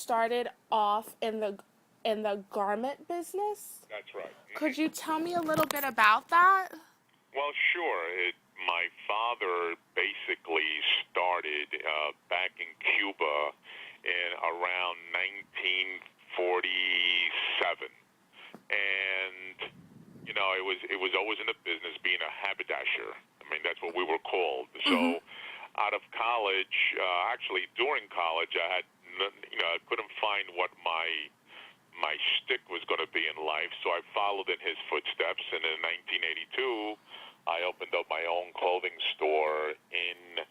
started off in the garment business. That's right. Could you tell me a little bit about that? Well, sure. My father basically started back in Cuba in around 1947, and it was always in the business being a haberdasher. I mean, that's what we were called. So, out of college, actually during college, I had I couldn't find what my shtick was going to be in life, so I followed in his footsteps. And in 1982, I opened up my own clothing store in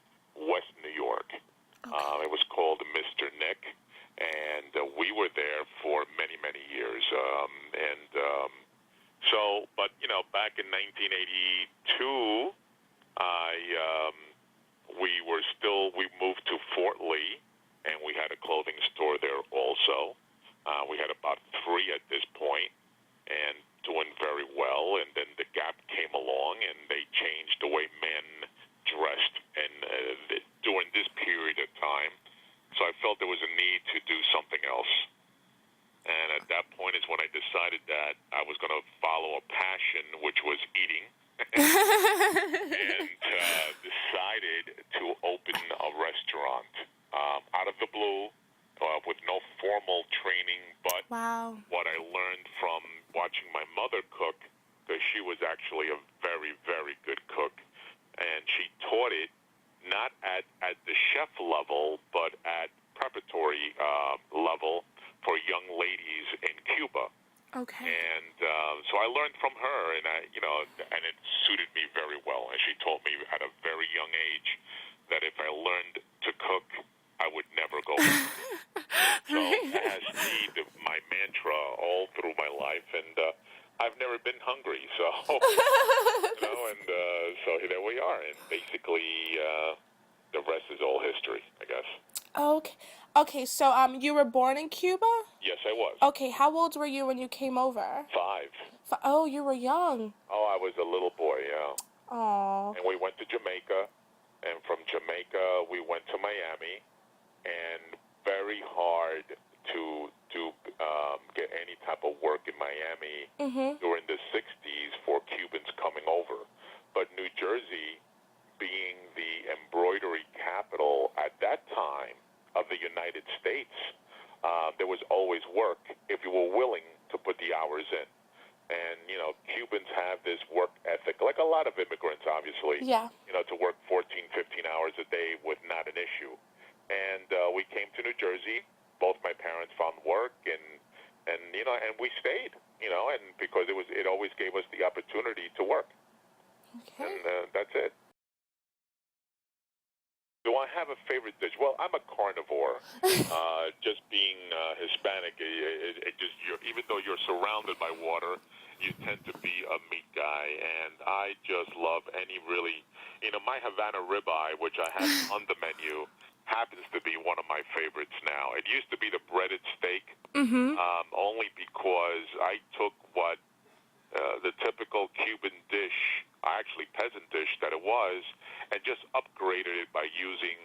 West New York. It was called Mr. Nick, and we were there for many, many years. But back in 1982, we moved to Fort Lee, and we had a clothing store there also. We had about 3 at this point, and doing very well. And then the Gap came along, and they changed the way men dressed, and during this period of time. So I felt there was a need to do something else. And at that point is when I decided that I was going to follow a passion, which was eating, and decided to open a restaurant out of the blue, with no formal training, but what I learned from watching my mother cook, because she was actually a very, very good cook, and she taught it not at the chef level, but at preparatory level for young ladies in Cuba. Okay. And so I learned from her, and and it suited me very well. And she told me at a very young age that if I learned to cook, I would never go back. So that has been my mantra all through my life, and I've never been hungry. So so there we are, and basically the rest is all history, I guess. Okay. So you were born in Cuba? Yes, I was. Okay. How old were you when you came over? 5. Oh, you were young. Oh, I was a little boy, yeah. Aww. And we went to Jamaica, and from Jamaica we went to Miami, and very hard to get any type of work in Miami during the 60s for Cubans coming over. But New Jersey, being the embroidery capital at that time of the United States, there was always work if you were willing to put the hours in. And, Cubans have this work ethic, like a lot of immigrants, obviously. Yeah. To work 14, 15 hours a day was not an issue. And we came to New Jersey. Both my parents found work, and we stayed, and because it always gave us the opportunity to work. Okay. And that's it. Do I have a favorite dish? Well, I'm a carnivore. Just being Hispanic, even though you're surrounded by water, you tend to be a meat guy, and I just love any really, my Havana ribeye, which I have on the menu, happens to be one of my favorites now. It used to be the breaded steak, only because I took what the typical Cuban dish, actually peasant dish that it was, and just upgraded it by using,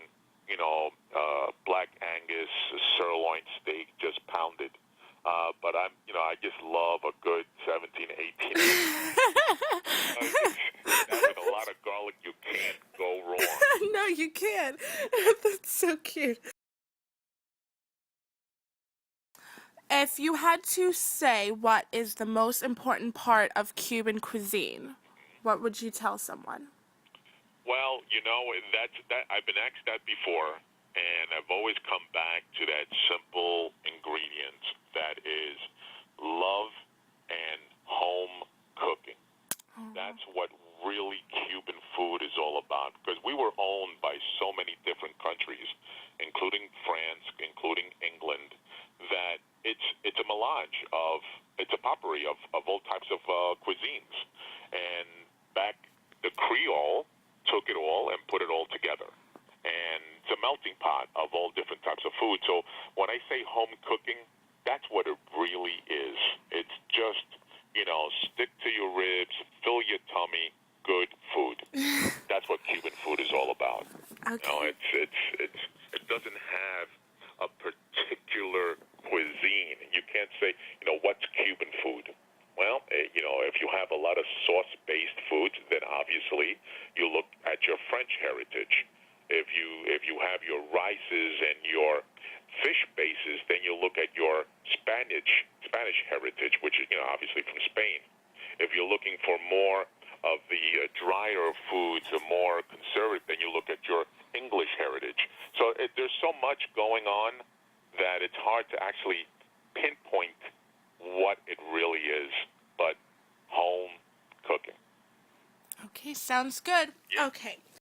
black Angus sirloin steak just pounded. But I just love a good 17, 18. Having a lot of garlic, you can't go wrong. No, you can't. That's so cute. If you had to say what is the most important part of Cuban cuisine, what would you tell someone? Well, I've been asked that before, and I've always come back to that simple ingredient that is love and home cooking. That's what really Cuban food is all about, because we were owned by so many different countries, including France, including England, that it's a melange it's a potpourri of all types of cuisines. And back the Creole took it all and put it all together. And it's a melting pot of all different types of food. So when I say home cooking, that's what it really is. It's just, stick to your ribs, fill your tummy, good food. That's what Cuban food is all about. Okay. It doesn't have a particular obviously, you look at your French heritage. If you have your rices and your fish bases, then you look at your Spanish heritage, which is obviously from Spain. If you're looking for more of the drier foods, or more conservative, then you look at your English heritage. So there's so much going on that it's hard to actually pinpoint what it really is, but home cooking. Okay, sounds good. Yeah. Okay.